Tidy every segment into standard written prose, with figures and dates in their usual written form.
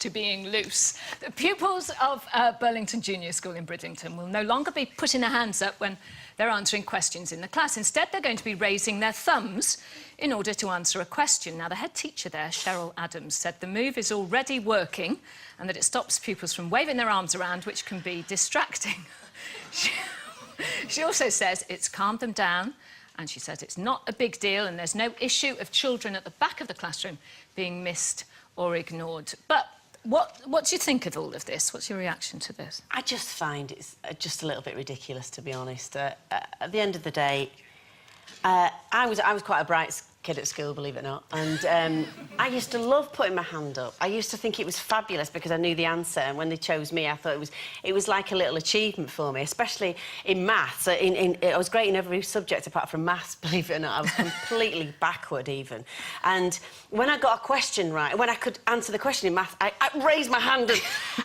to being loose. The pupils of Burlington Junior School in Bridlington will no longer be putting their hands up when they're answering questions in the class. Instead, they're going to be raising their thumbs in order to answer a question. Now, the head teacher there, Cheryl Adams, said the move is already working and that it stops pupils from waving their arms around, which can be distracting. She also says it's calmed them down, and she says it's not a big deal and there's no issue of children at the back of the classroom being missed or ignored. But what do you think of all of this? What's your reaction to this? I just find it's just a little bit ridiculous, to be honest. At the end of the day, I was quite a bright kid at school, believe it or not, and I used to love putting my hand up. I used to think it was fabulous because I knew the answer, and when they chose me, I thought it was like a little achievement for me, especially in maths. I was great in every subject apart from maths, believe it or not. I was completely backward even. And when I got a question right, when I could answer the question in maths, I raised my hand,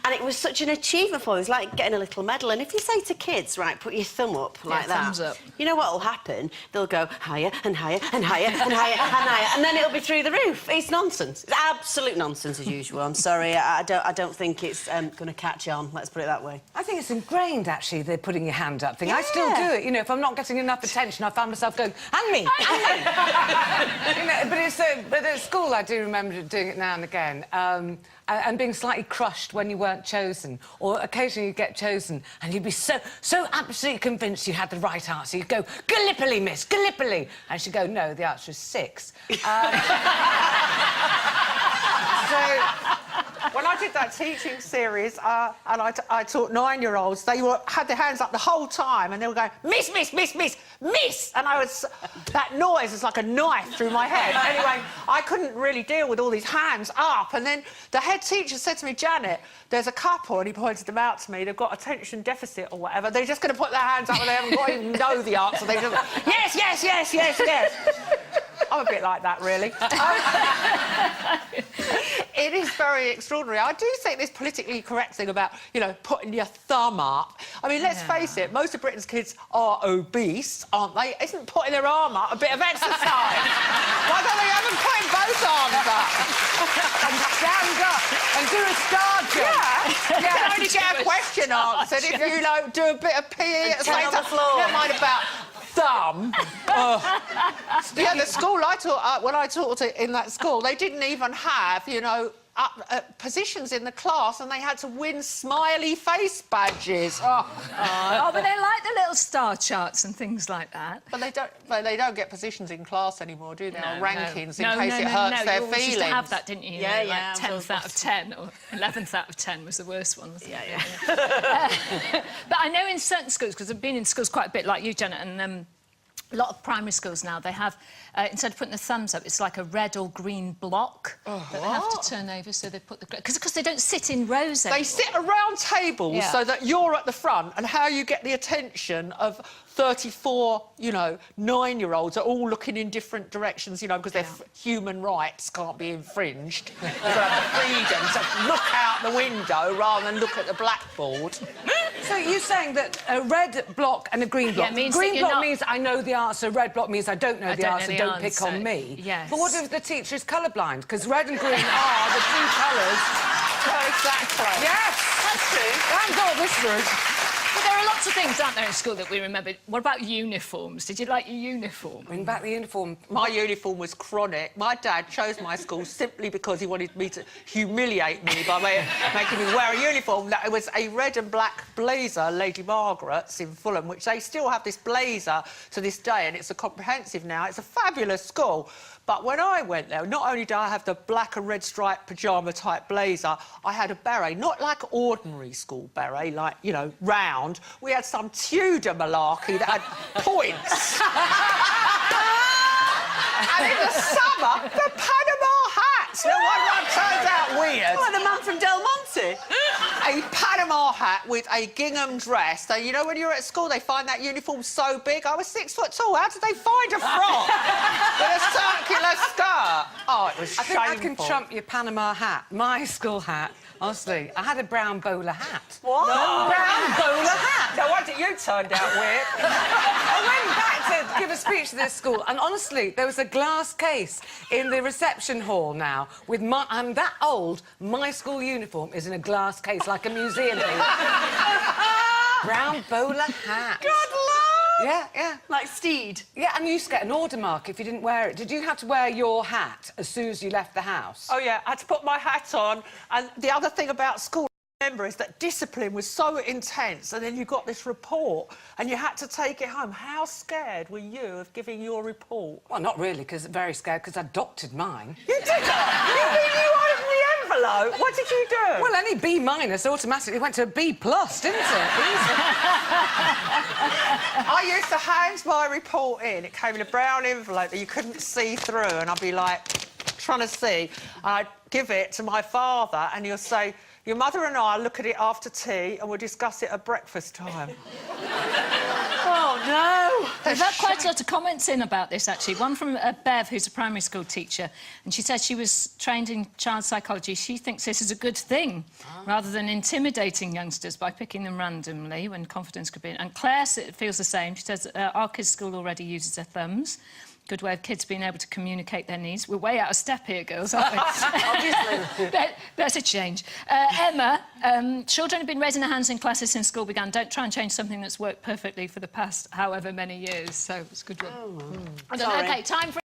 and it was such an achievement for me. It was like getting a little medal. And if you say to kids, right, put your thumb up like that, thumbs up. You know what will happen? They'll go higher and higher and higher and higher. And then it'll be through the roof. It's nonsense. It's absolute nonsense as usual. I'm sorry, I don't think it's going to catch on. Let's put it that way. I think it's ingrained, actually, the putting your hand up thing. Yeah. I still do it. You know, if I'm not getting enough attention, I find myself going, and me, and me. You know, but at school, I do remember doing it now and again. And being slightly crushed when you weren't chosen, or occasionally you get chosen and you'd be so absolutely convinced you had the right answer. You'd go, Gallipoli, miss, Gallipoli. And she'd go, no, the answer is 6. So, when I did that teaching series, and I taught 9-year-olds, they had their hands up the whole time, and they were going, miss, miss, miss, miss, miss! And that noise was like a knife through my head. Anyway, I couldn't really deal with all these hands up, and then the head teacher said to me, Janet, there's a couple, and he pointed them out to me, they've got attention deficit or whatever, they're just going to put their hands up and they haven't got even know the answer. They just, yes, yes, yes, yes, yes. I'm a bit like that, really. It is very extraordinary. I do think this politically correct thing about, you know, putting your thumb up. I mean, let's face it, most of Britain's kids are obese, aren't they? Isn't putting their arm up a bit of exercise? Why don't they have them putting both arms up? And stand up and do a star jump. Yeah. You can only get a question answered if you, know, do a bit of PE at the same time. Never mind about thumb. Yeah, the school I taught when I taught in that school, they didn't even have, you know, positions in the class, and they had to win smiley face badges. Oh, but they like the little star charts and things like that. But they don't get positions in class anymore, do they? No, or rankings no. in case it hurts their you feelings. used to have that, didn't you? Yeah, you know, yeah. like 10th out of 10 or 11th out of 10 was the worst one. Yeah. But I know in certain schools, because I've been in schools quite a bit like you, Janet, and a lot of primary schools now, they have, instead of putting the thumbs up, it's like a red or green block that they have to turn over, so they put the... Because they don't sit in rows anymore. They sit around tables so that you're at the front, and how you get the attention of 34, you know, 9-year-olds are all looking in different directions, you know, because their human rights can't be infringed. They've got to have the freedom to look out the window rather than look at the blackboard. So you're saying that a red block and a green block... means green block means I know the answer, red block means I don't know the answer, don't pick on me. Yes. But what if the teacher is colourblind? Because red and green are the two colours. Exactly. Yes! That's true. I thought this through. But there are lots of things, aren't there, in school that we remember. What about uniforms? Did you like your uniform? Bring back the uniform. My uniform was chronic. My dad chose my school simply because he wanted me to humiliate me by making me wear a uniform. It was a red and black blazer, Lady Margaret's in Fulham, which they still have this blazer to this day, and it's a comprehensive now. It's a fabulous school. But when I went there, not only did I have the black and red striped pyjama-type blazer, I had a beret, not like ordinary school beret, like, you know, round. We had some Tudor malarkey that had points. And in the summer, the Panama hats. No wonder it turns out weird. Like the man from Del Monte. a Panama hat with a gingham dress. So, you know, when you're at school, they find that uniform so big. I was 6 foot tall. How did they find a frock with a circular skirt? Oh, it was I shameful. think I can trump your Panama hat. My school hat, honestly, I had a brown bowler hat. What? No. Brown bowler hat. No wonder you turned out weird. I went back to give a speech to this school, and honestly, there was a glass case in the reception hall now with my... I'm that old, my school uniform is in a glass case, like a museum piece. Brown bowler hat. Good lord! Yeah. Like Steed. Yeah, and you used to get an order mark if you didn't wear it. Did you have to wear your hat as soon as you left the house? Oh, yeah, I had to put my hat on. And the other thing about school, I remember, is that discipline was so intense, and then you got this report and you had to take it home. How scared were you of giving your report? Well, not really, because very scared, because I doctored mine. You did that? You mean you opened the envelope? What did you do? Well, any B- automatically went to a B+, didn't it? I used to hand my report in. It came in a brown envelope that you couldn't see through, and I'd be, like, trying to see. And I'd give it to my father, and he'll say, your mother and I look at it after tea, and we'll discuss it at breakfast time. Oh, no. We've had quite a lot of comments in about this, actually. One from Bev, who's a primary school teacher, and she said she was trained in child psychology. She thinks this is a good thing, rather than intimidating youngsters by picking them randomly when confidence could be... And Claire feels the same. She says our kids' school already uses their thumbs. Good way of kids being able to communicate their needs. We're way out of step here, girls, aren't we? Obviously. That's a change. Emma, children have been raising their hands in classes since school began. Don't try and change something that's worked perfectly for the past however many years. So it's a good one. Oh, well. OK, time for...